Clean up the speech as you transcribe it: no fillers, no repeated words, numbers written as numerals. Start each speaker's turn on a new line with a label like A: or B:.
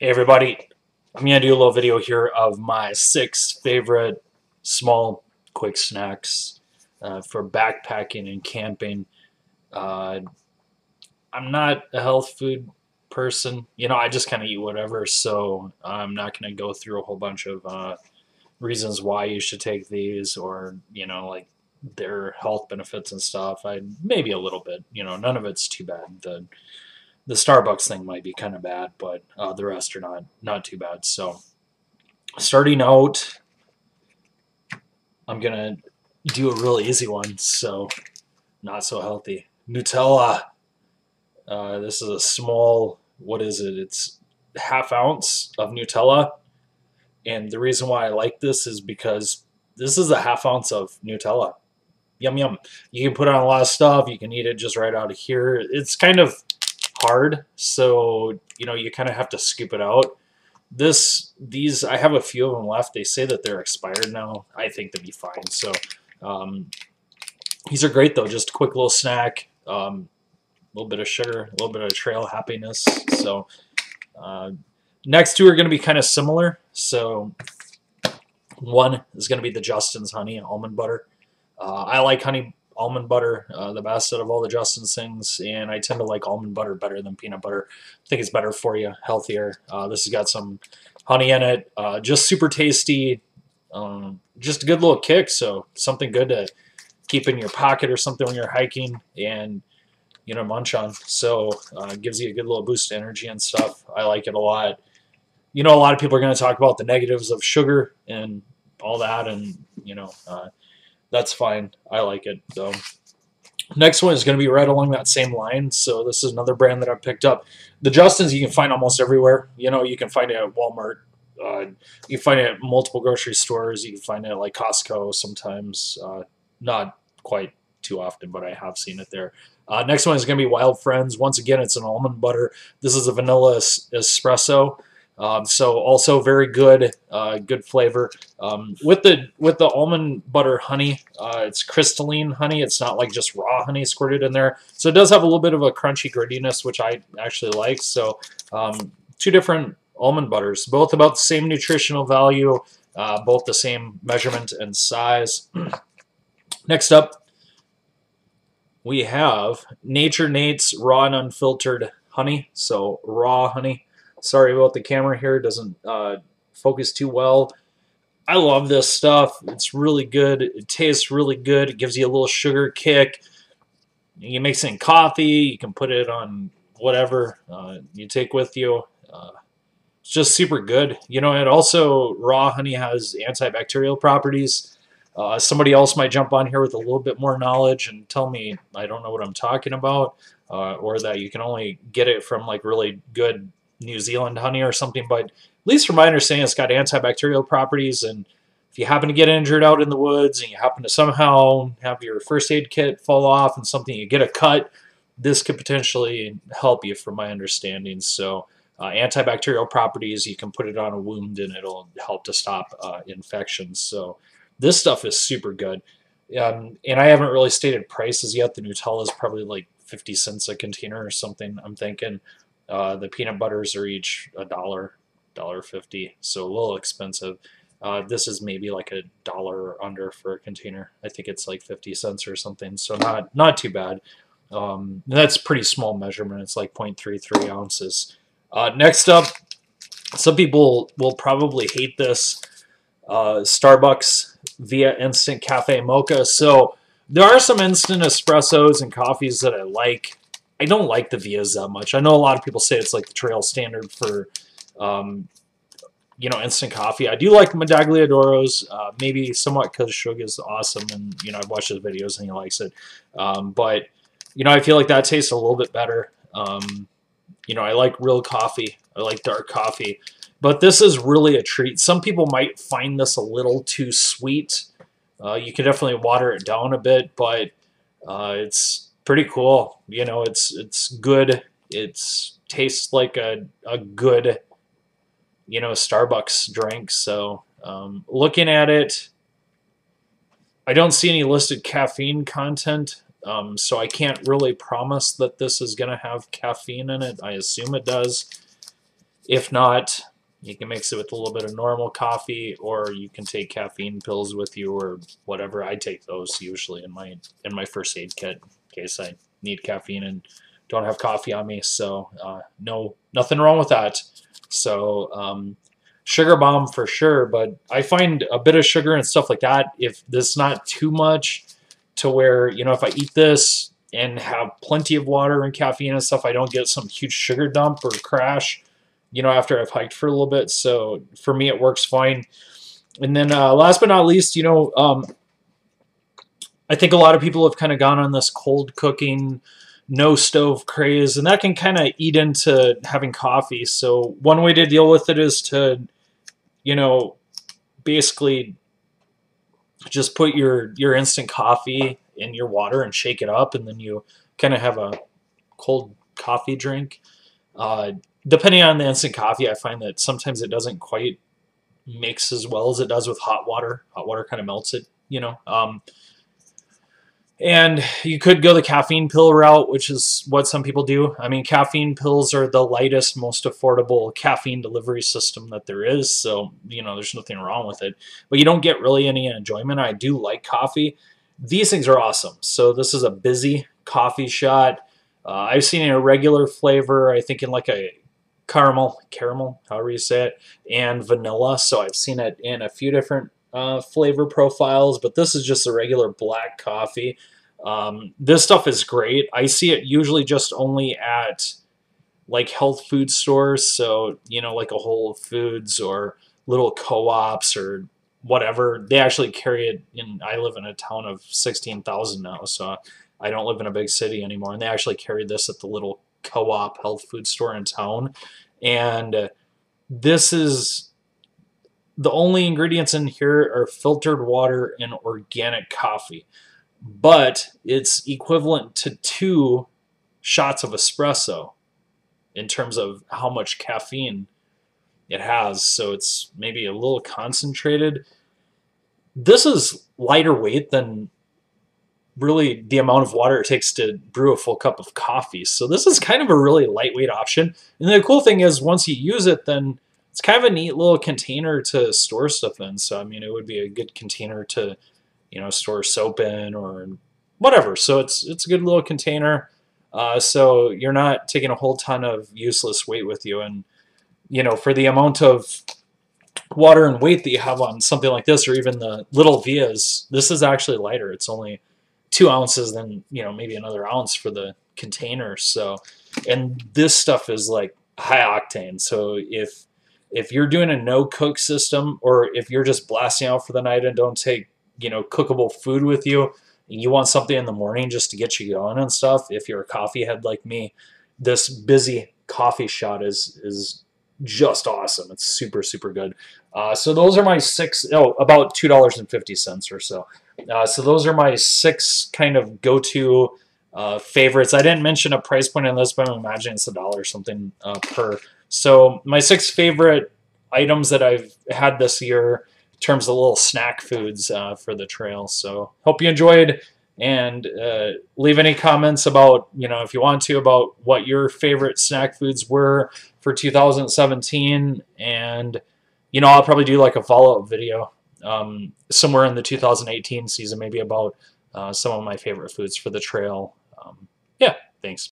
A: Hey everybody, I'm going to do a little video here of my 6 favorite small quick snacks for backpacking and camping. Uh, I'm not a health food person. I just kind of eat whatever, so I'm not going to go through a whole bunch of reasons why you should take these or, like their health benefits and stuff. Maybe a little bit, none of it's too bad. The Starbucks thing might be kind of bad, but the rest are not too bad. So starting out, I'm gonna do a real easy one, so not so healthy. Nutella. This is a small. What is it? It's half ounce of Nutella, and the reason why I like this is because this is a half ounce of Nutella. Yum yum. You can put on a lot of stuff. You can eat it just right out of here. It's kind of hard, so you kind of have to scoop it out. These I have a few of them left. They say that they're expired now. I think they'll be fine. So these are great though. Just a quick little snack. A little bit of sugar, a little bit of trail happiness. So next two are going to be kind of similar. So one is going to be the Justin's honey almond butter. I like honey almond butter the best out of all the Justin's things, and I tend to like almond butter better than peanut butter. I think it's better for you, healthier. This has got some honey in it, just super tasty, just a good little kick. So something good to keep in your pocket or something when you're hiking and munch on. So it gives you a good little boost of energy and stuff. I like it a lot. A lot of people are going to talk about the negatives of sugar and all that, and that's fine. I like it. So next one is going to be right along that same line. So this is another brand that I picked up. The Justin's you can find almost everywhere. You can find it at Walmart. You can find it at multiple grocery stores. You can find it at like Costco sometimes. Not quite too often, but I have seen it there. Next one is going to be Wild Friends. Once again, it's an almond butter. This is a vanilla espresso. So also very good, good flavor. With the almond butter honey, it's crystalline honey. It's not like just raw honey squirted in there. So it does have a little bit of a crunchy grittiness, which I actually like. So two different almond butters, both about the same nutritional value, both the same measurement and size. Next up, we have Nature Nate's Raw and Unfiltered Honey. So raw honey. Sorry about the camera here. It doesn't focus too well. I love this stuff. It's really good. It tastes really good. It gives you a little sugar kick. You mix it in coffee. You can put it on whatever you take with you. It's just super good. It also, raw honey has antibacterial properties. Somebody else might jump on here with a little bit more knowledge and tell me I don't know what I'm talking about, or that you can only get it from like really good New Zealand honey or something, but at least from my understanding, it's got antibacterial properties. And if you happen to get injured out in the woods and you happen to somehow have your first aid kit fall off and something, you get a cut, this could potentially help you, from my understanding. So antibacterial properties, you can put it on a wound and it'll help to stop infections. So this stuff is super good. And I haven't really stated prices yet. The Nutella is probably like 50 cents a container or something, I'm thinking. The peanut butters are each $1.50, so a little expensive. This is maybe like $1 or under for a container. I think it's like 50 cents or something, so not too bad. That's pretty small measurement. It's like 0.33 ounces. Next up, some people will probably hate this. Starbucks via Instant Cafe Mocha. So there are some instant espressos and coffees that I like. I don't like the Vias that much. I know a lot of people say it's like the trail standard for, instant coffee. I do like the Medagliadoros, maybe somewhat because Shug is awesome, and I've watched his videos and he likes it. But I feel like that tastes a little bit better. I like real coffee. I like dark coffee, but this is really a treat. Some people might find this a little too sweet. You can definitely water it down a bit, but it's pretty cool. It's good. It tastes like a good, Starbucks drink. So looking at it, I don't see any listed caffeine content. So I can't really promise that this is going to have caffeine in it. I assume it does. If not, you can mix it with a little bit of normal coffee, or you can take caffeine pills with you, or whatever. I take those usually in my first aid kit in case I need caffeine and don't have coffee on me. So no, nothing wrong with that. So sugar bomb for sure, but I find a bit of sugar and stuff like that, if this not too much to where, if I eat this and have plenty of water and caffeine and stuff, I don't get some huge sugar dump or crash, after I've hiked for a little bit. So for me, it works fine. And then last but not least, I think a lot of people have kind of gone on this cold cooking, no stove craze, and that can kind of eat into having coffee. So one way to deal with it is to, basically just put your instant coffee in your water and shake it up, and then you kind of have a cold coffee drink. Depending on the instant coffee, I find that sometimes it doesn't quite mix as well as it does with hot water. Hot water kind of melts it, and you could go the caffeine pill route, which is what some people do. I mean, caffeine pills are the lightest, most affordable caffeine delivery system that there is. So, there's nothing wrong with it. But you don't get really any enjoyment. I do like coffee. These things are awesome. So this is a busy coffee shot. I've seen it in a regular flavor, I think in like a caramel, however you say it, and vanilla. So I've seen it in a few different flavor profiles, but this is just a regular black coffee. This stuff is great. I see it usually just only at like health food stores, so like a Whole Foods or little co-ops or whatever. They actually carry it in. I live in a town of 16,000 now, so I don't live in a big city anymore, and they actually carry this at the little co-op health food store in town. And this is the only ingredients in here are filtered water and organic coffee, but it's equivalent to 2 shots of espresso in terms of how much caffeine it has. So it's maybe a little concentrated. This is lighter weight than really the amount of water it takes to brew a full cup of coffee. So this is kind of a really lightweight option. And the cool thing is once you use it, then it's kind of a neat little container to store stuff in. So, I mean, it would be a good container to, store soap in or whatever. So it's a good little container. So you're not taking a whole ton of useless weight with you. And, for the amount of water and weight that you have on something like this, or even the little Vias, this is actually lighter. It's only 2 ounces, then, maybe another ounce for the container. So, and this stuff is like high octane. So if you're doing a no cook system, or if you're just blasting out for the night and don't take, cookable food with you, and you want something in the morning just to get you going and stuff, if you're a coffee head like me, this busy coffee shot is just awesome. It's super, super good. So those are my 6, about $2.50 or so. So those are my 6 kind of go-to favorites. I didn't mention a price point on this, but I'm imagining it's $1 or something per. So my 6 favorite items that I've had this year in terms of little snack foods for the trail. So hope you enjoyed, and leave any comments about, if you want to, about what your favorite snack foods were for 2017. And, I'll probably do like a follow-up video somewhere in the 2018 season, maybe about some of my favorite foods for the trail. Yeah, thanks.